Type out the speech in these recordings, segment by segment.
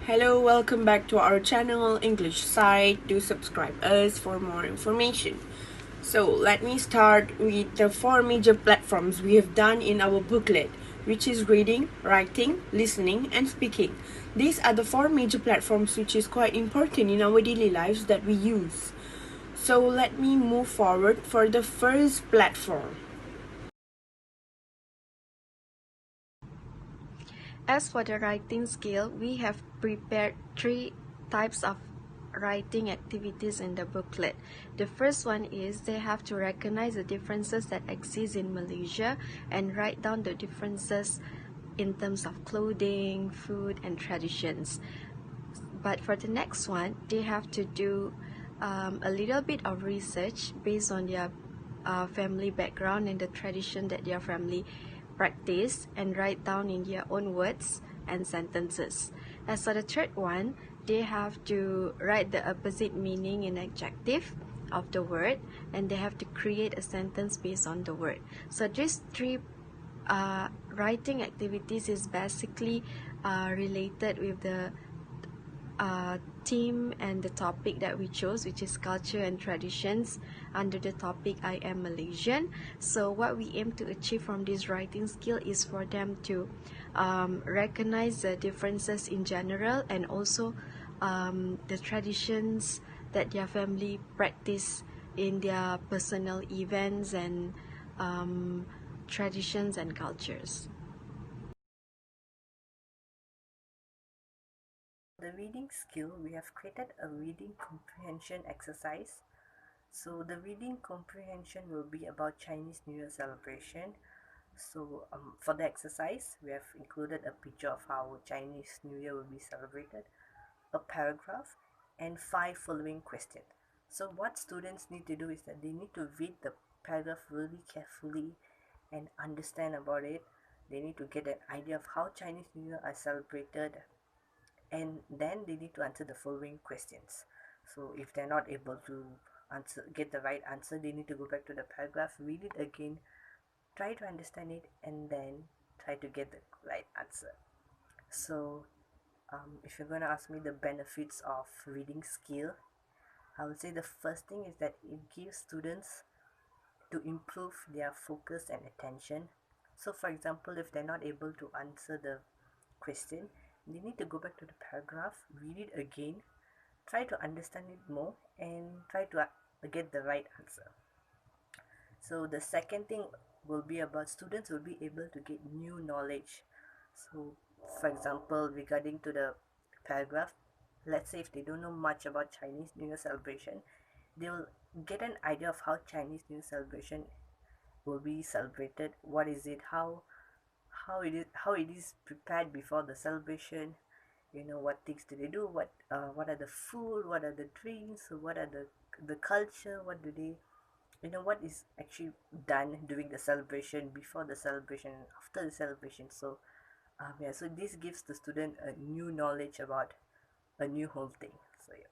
Hello, welcome back to our channel English site. Do subscribe us for more information. So let me start with the four major platforms we have done in our booklet, which is reading, writing, listening, and speaking. These are the four major platforms which is quite important in our daily lives that we use. So let me move forward for the first platform. As for the writing skill, we have prepared three types of writing activities in the booklet. The first one is they have to recognize the differences that exist in Malaysia and write down the differences in terms of clothing, food, and traditions. But for the next one, they have to do a little bit of research based on their family background and the tradition that their family practice and write down in their own words and sentences. As for the third one, they have to write the opposite meaning in adjective of the word, and they have to create a sentence based on the word. So these three writing activities is basically related with the theme and the topic that we chose, which is culture and traditions, under the topic I am Malaysian. So what we aim to achieve from this writing skill is for them to recognize the differences in general, and also the traditions that their family practice in their personal events and traditions and cultures. The reading skill, we have created a reading comprehension exercise. So the reading comprehension will be about Chinese New Year celebration. So for the exercise, we have included a picture of how Chinese New Year will be celebrated, a paragraph, and 5 following questions. So what students need to do is that they need to read the paragraph really carefully and understand about it. They need to get an idea of how Chinese New Year are celebrated, and then they need to answer the following questions. So if they're not able to get the right answer, they need to go back to the paragraph, read it again, try to understand it, and then try to get the right answer. So if you're going to ask me the benefits of reading skill, I would say the first thing is that it gives students to improve their focus and attention. So for example, if they're not able to answer the question, they need to go back to the paragraph, read it again, try to understand it more, and try to get the right answer. So the second thing will be about students will be able to get new knowledge. So for example, regarding to the paragraph, let's say if they don't know much about Chinese New Year celebration, they will get an idea of how Chinese New Year celebration will be celebrated, what is it, how it is prepared before the celebration, what things do they do, what are the food, what are the drinks, what are the culture, what do they, what is actually done during the celebration, before the celebration, and after the celebration. So yeah, so this gives the student a new knowledge about a new whole thing. So yeah.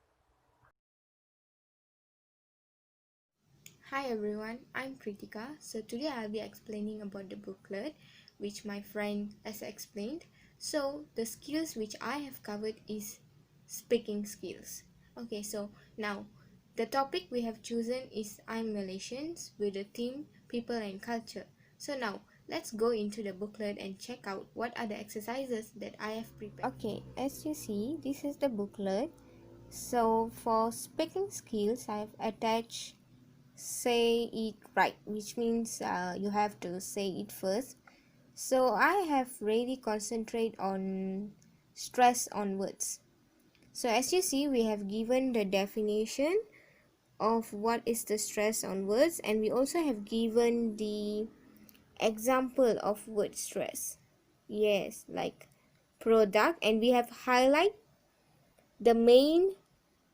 Hi everyone, I'm Kritika. So today I'll be explaining about the booklet which my friend has explained. So the skills which I have covered is speaking skills. Okay, so now the topic we have chosen is I'm Malaysians with the theme people and culture. So now let's go into the booklet and check out what are the exercises that I have prepared. Okay, as you see, this is the booklet. So for speaking skills, I've attached say it right, which means you have to say it first. So I have really concentrate on stress on words. So as you see, we have given the definition of what is the stress on words, and we also have given the example of word stress. Yes, like product, and we have highlight the main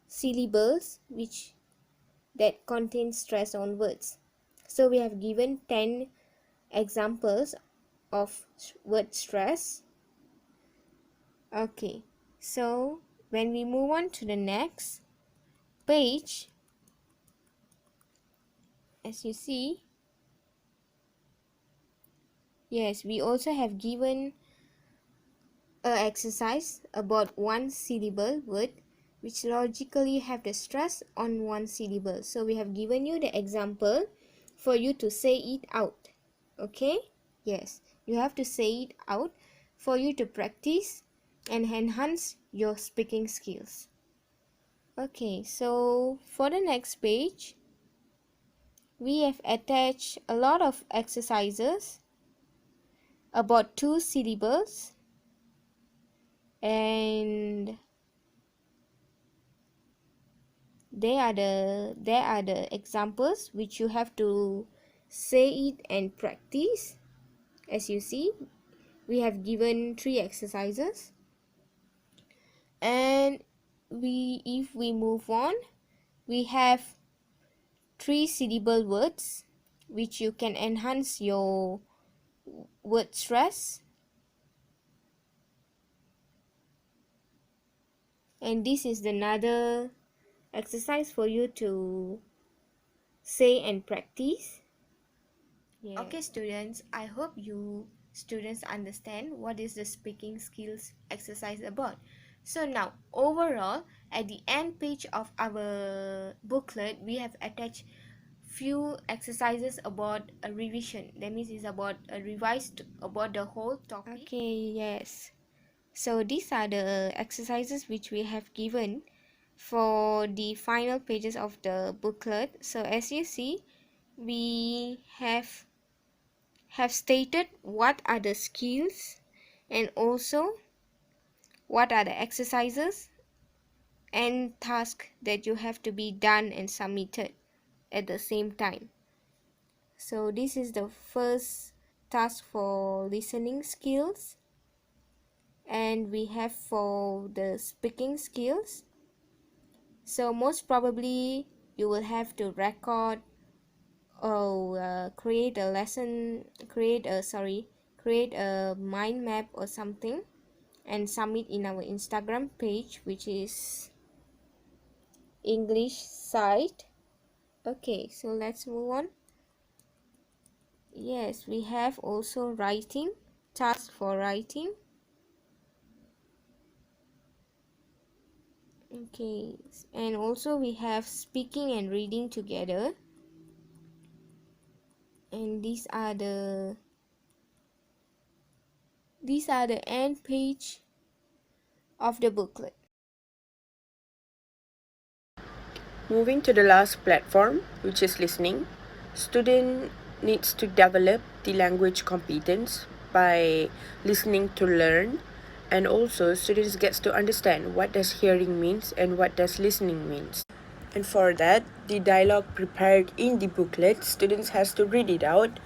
syllables which that contain stress on words. So we have given 10 examples of word stress. Okay, so when we move on to the next page, as you see, yes, we also have given a exercise about one syllable word which logically have the stress on one syllable. So we have given you the example for you to say it out. Okay? Yes, you have to say it out for you to practice and enhance your speaking skills. Okay, so for the next page, we have attached a lot of exercises about 2 syllables, and there are the examples which you have to say it and practice. As you see, we have given 3 exercises, and if we move on, we have 3 syllable words which you can enhance your word stress, and this is another exercise for you to say and practice. Yeah. Okay students, I hope you students understand what is the speaking skills exercise about. So now overall, at the end page of our booklet, we have attached few exercises about a revision. That means it's about a revised about the whole topic. Okay, yes. So these are the exercises which we have given for the final pages of the booklet. So as you see, we have stated what are the skills and also what are the exercises and tasks that you have to be done and submitted at the same time. So this is the first task for listening skills, and we have for the speaking skills. So most probably you will have to record or create a mind map or something and submit in our Instagram page, which is English site. Okay, so let's move on. Yes, we have also writing, task for writing. Okay, and also we have speaking and reading together, and these are the end page of the booklet. Moving to the last platform, which is listening, student needs to develop the language competence by listening to learn, and also students gets to understand what does hearing means and what does listening means. And for that, the dialogue prepared in the booklet, students has to read it out,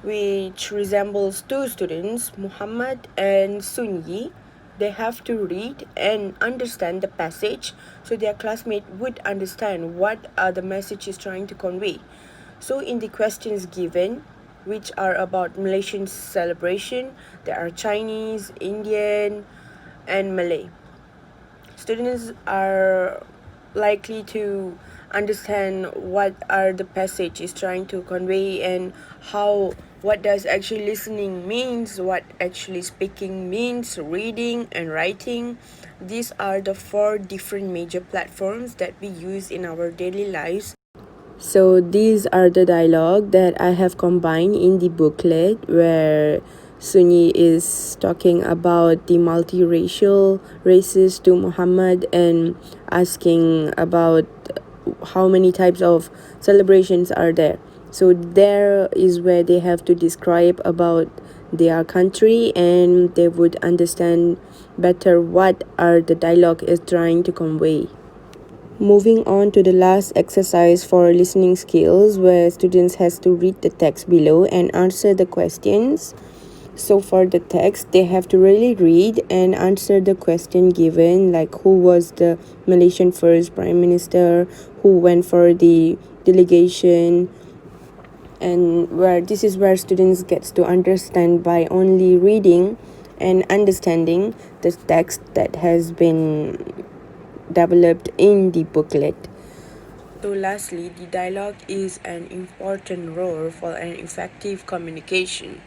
which resembles 2 students, Muhammad and Sunyi. They have to read and understand the passage so their classmate would understand what the message is trying to convey. So in the questions given, which are about Malaysian celebration, there are Chinese, Indian, and Malay. Students are likely to understand what are the passage is trying to convey and what does actually listening means, what actually speaking means, reading and writing. These are the 4 different major platforms that we use in our daily lives. So these are the dialogue that I have combined in the booklet, where Sunyi is talking about the multiracial races to Muhammad and asking about how many types of celebrations are there. So there is where they have to describe about their country, and they would understand better what are the dialogue is trying to convey. Moving on to the last exercise for listening skills, where students has to read the text below and answer the questions. So for the text, they have to really read and answer the question given, like who was the Malaysian first prime minister, who went for the delegation, and where this is where students gets to understand by only reading and understanding the text that has been developed in the booklet. So lastly, the dialogue is an important role for an effective communication,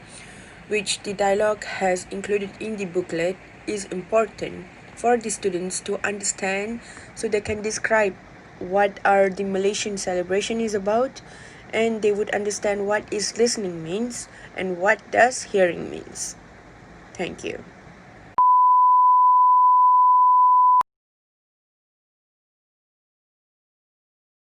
which the dialogue has included in the booklet is important for the students to understand so they can describe what are the Malaysian celebration is about, and they would understand what is listening means and what does hearing means. Thank you.